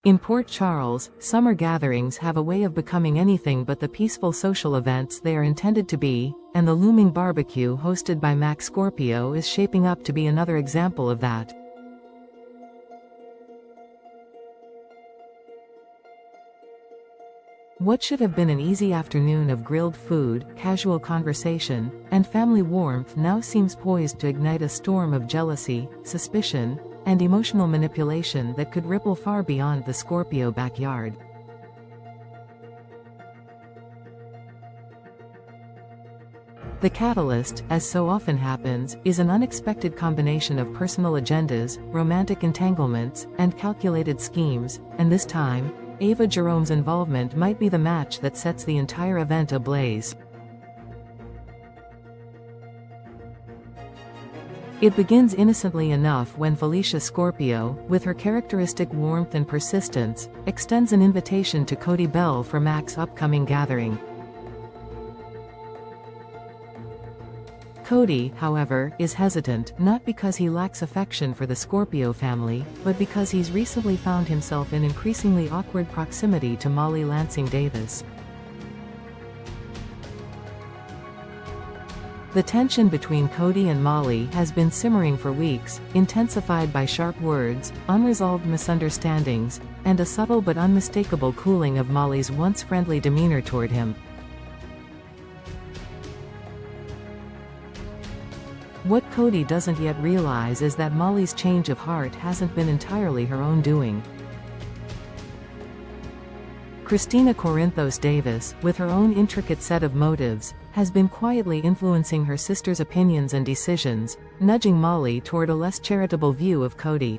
In Port Charles, summer gatherings have a way of becoming anything but the peaceful social events they are intended to be, and the looming barbecue hosted by Max Scorpio is shaping up to be another example of that. What should have been an easy afternoon of grilled food, casual conversation, and family warmth now seems poised to ignite a storm of jealousy, suspicion, and emotional manipulation that could ripple far beyond the Scorpio backyard. The catalyst, as so often happens, is an unexpected combination of personal agendas, romantic entanglements, and calculated schemes, and this time, Ava Jerome's involvement might be the match that sets the entire event ablaze. It begins innocently enough when Felicia Scorpio, with her characteristic warmth and persistence, extends an invitation to Cody Bell for Max's upcoming gathering. Cody, however, is hesitant, not because he lacks affection for the Scorpio family, but because he's recently found himself in increasingly awkward proximity to Molly Lansing Davis. The tension between Cody and Molly has been simmering for weeks, intensified by sharp words, unresolved misunderstandings, and a subtle but unmistakable cooling of Molly's once friendly demeanor toward him. What Cody doesn't yet realize is that Molly's change of heart hasn't been entirely her own doing. Christina Corinthos Davis, with her own intricate set of motives, has been quietly influencing her sister's opinions and decisions, nudging Molly toward a less charitable view of Cody.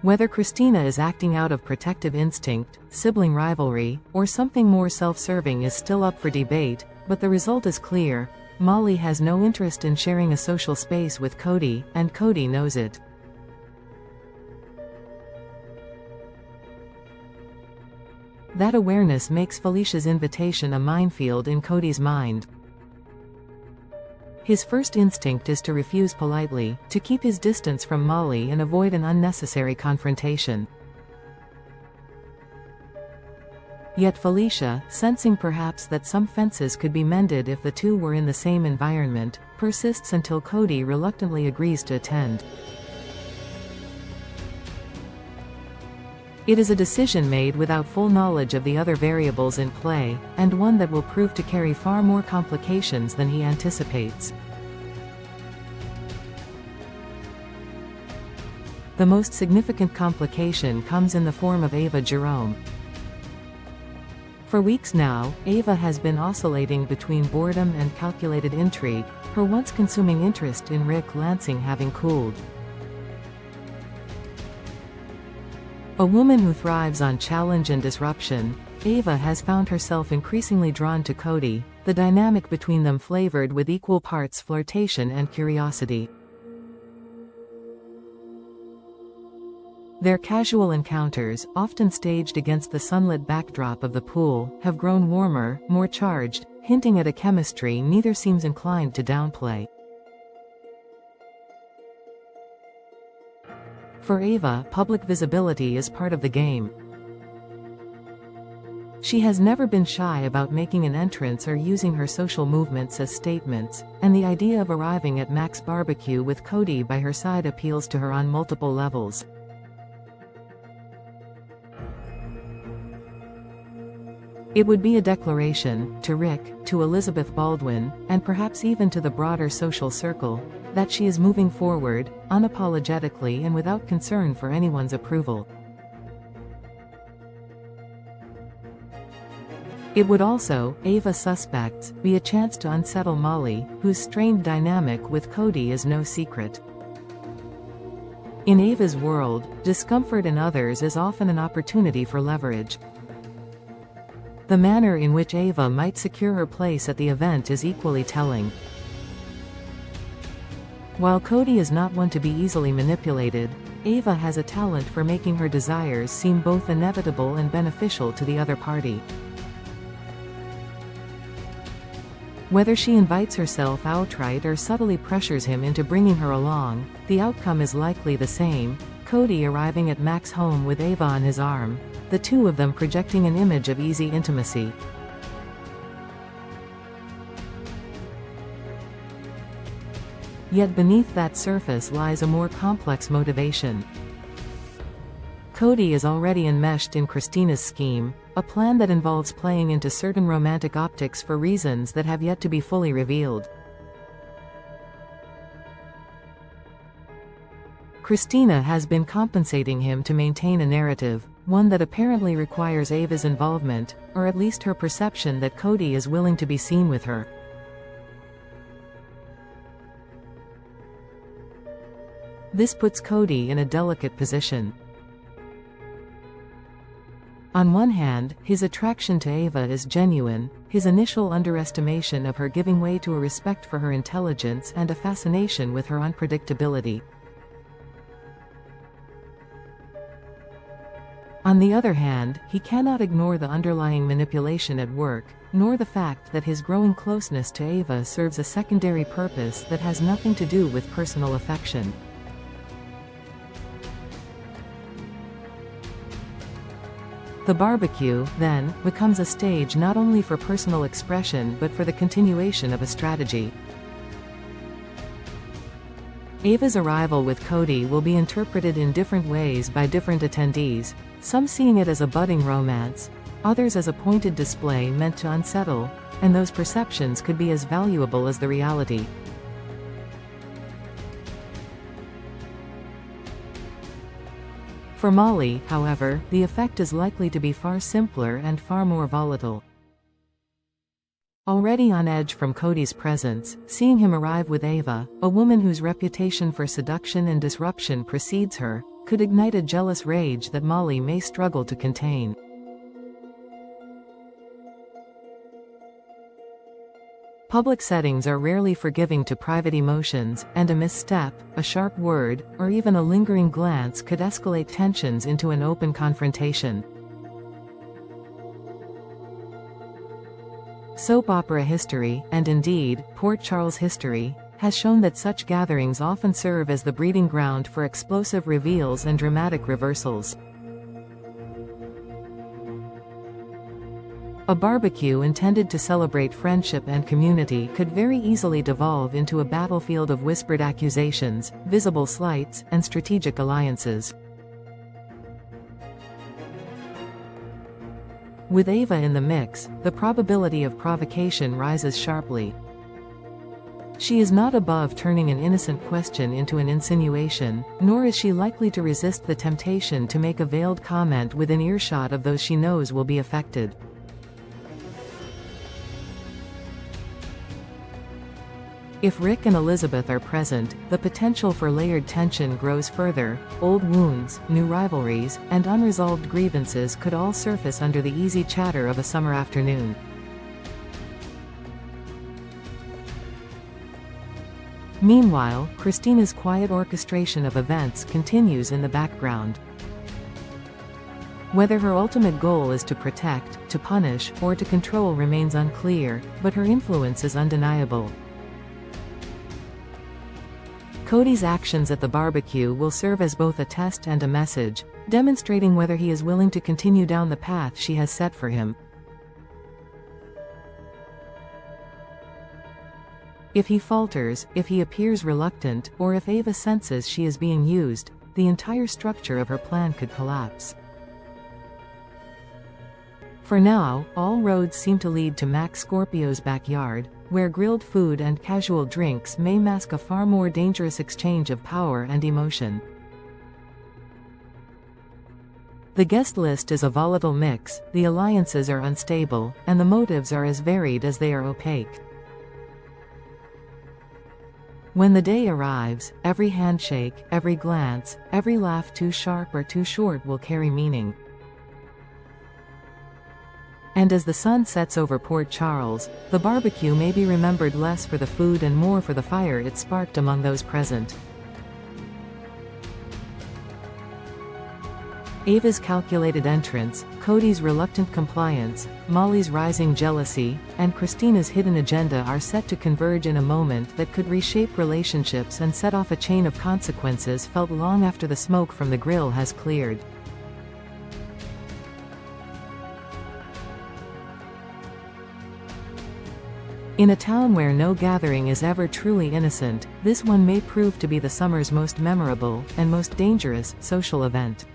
Whether Christina is acting out of protective instinct, sibling rivalry, or something more self-serving is still up for debate, but the result is clear: Molly has no interest in sharing a social space with Cody, and Cody knows it. That awareness makes Felicia's invitation a minefield in Cody's mind. His first instinct is to refuse politely, to keep his distance from Molly and avoid an unnecessary confrontation. Yet Felicia, sensing perhaps that some fences could be mended if the two were in the same environment, persists until Cody reluctantly agrees to attend. It is a decision made without full knowledge of the other variables in play, and one that will prove to carry far more complications than he anticipates. The most significant complication comes in the form of Ava Jerome. For weeks now, Ava has been oscillating between boredom and calculated intrigue, her once consuming interest in Rick Lansing having cooled. A woman who thrives on challenge and disruption, Ava has found herself increasingly drawn to Cody, the dynamic between them flavored with equal parts flirtation and curiosity. Their casual encounters, often staged against the sunlit backdrop of the pool, have grown warmer, more charged, hinting at a chemistry neither seems inclined to downplay. For Ava, public visibility is part of the game. She has never been shy about making an entrance or using her social movements as statements, and the idea of arriving at Max's barbecue with Cody by her side appeals to her on multiple levels. It would be a declaration, to Rick, to Elizabeth Baldwin, and perhaps even to the broader social circle, that she is moving forward, unapologetically and without concern for anyone's approval. It would also, Ava suspects, be a chance to unsettle Molly, whose strained dynamic with Cody is no secret. In Ava's world, discomfort in others is often an opportunity for leverage. The manner in which Ava might secure her place at the event is equally telling. While Cody is not one to be easily manipulated, Ava has a talent for making her desires seem both inevitable and beneficial to the other party. Whether she invites herself outright or subtly pressures him into bringing her along, the outcome is likely the same: Cody arriving at Mac's home with Ava on his arm, the two of them projecting an image of easy intimacy. Yet beneath that surface lies a more complex motivation. Cody is already enmeshed in Christina's scheme, a plan that involves playing into certain romantic optics for reasons that have yet to be fully revealed. Christina has been compensating him to maintain a narrative, one that apparently requires Ava's involvement, or at least her perception that Cody is willing to be seen with her. This puts Cody in a delicate position. On one hand, his attraction to Ava is genuine, his initial underestimation of her giving way to a respect for her intelligence and a fascination with her unpredictability. On the other hand, he cannot ignore the underlying manipulation at work, nor the fact that his growing closeness to Ava serves a secondary purpose that has nothing to do with personal affection. The barbecue, then, becomes a stage not only for personal expression but for the continuation of a strategy. Ava's arrival with Cody will be interpreted in different ways by different attendees, some seeing it as a budding romance, others as a pointed display meant to unsettle, and those perceptions could be as valuable as the reality. For Molly, however, the effect is likely to be far simpler and far more volatile. Already on edge from Cody's presence, seeing him arrive with Ava, a woman whose reputation for seduction and disruption precedes her, could ignite a jealous rage that Molly may struggle to contain. Public settings are rarely forgiving to private emotions, and a misstep, a sharp word, or even a lingering glance could escalate tensions into an open confrontation. Soap opera history, and indeed, Port Charles history, has shown that such gatherings often serve as the breeding ground for explosive reveals and dramatic reversals. A barbecue intended to celebrate friendship and community could very easily devolve into a battlefield of whispered accusations, visible slights, and strategic alliances. With Ava in the mix, the probability of provocation rises sharply. She is not above turning an innocent question into an insinuation, nor is she likely to resist the temptation to make a veiled comment within earshot of those she knows will be affected. If Rick and Elizabeth are present, the potential for layered tension grows further. Old wounds, new rivalries, and unresolved grievances could all surface under the easy chatter of a summer afternoon. Meanwhile, Christina's quiet orchestration of events continues in the background. Whether her ultimate goal is to protect, to punish, or to control remains unclear, but her influence is undeniable. Cody's actions at the barbecue will serve as both a test and a message, demonstrating whether he is willing to continue down the path she has set for him. If he falters, if he appears reluctant, or if Ava senses she is being used, the entire structure of her plan could collapse. For now, all roads seem to lead to Mac Scorpio's backyard, where grilled food and casual drinks may mask a far more dangerous exchange of power and emotion. The guest list is a volatile mix, the alliances are unstable, and the motives are as varied as they are opaque. When the day arrives, every handshake, every glance, every laugh too sharp or too short will carry meaning. And as the sun sets over Port Charles, the barbecue may be remembered less for the food and more for the fire it sparked among those present. Ava's calculated entrance, Cody's reluctant compliance, Molly's rising jealousy, and Christina's hidden agenda are set to converge in a moment that could reshape relationships and set off a chain of consequences felt long after the smoke from the grill has cleared. In a town where no gathering is ever truly innocent, this one may prove to be the summer's most memorable, and most dangerous, social event.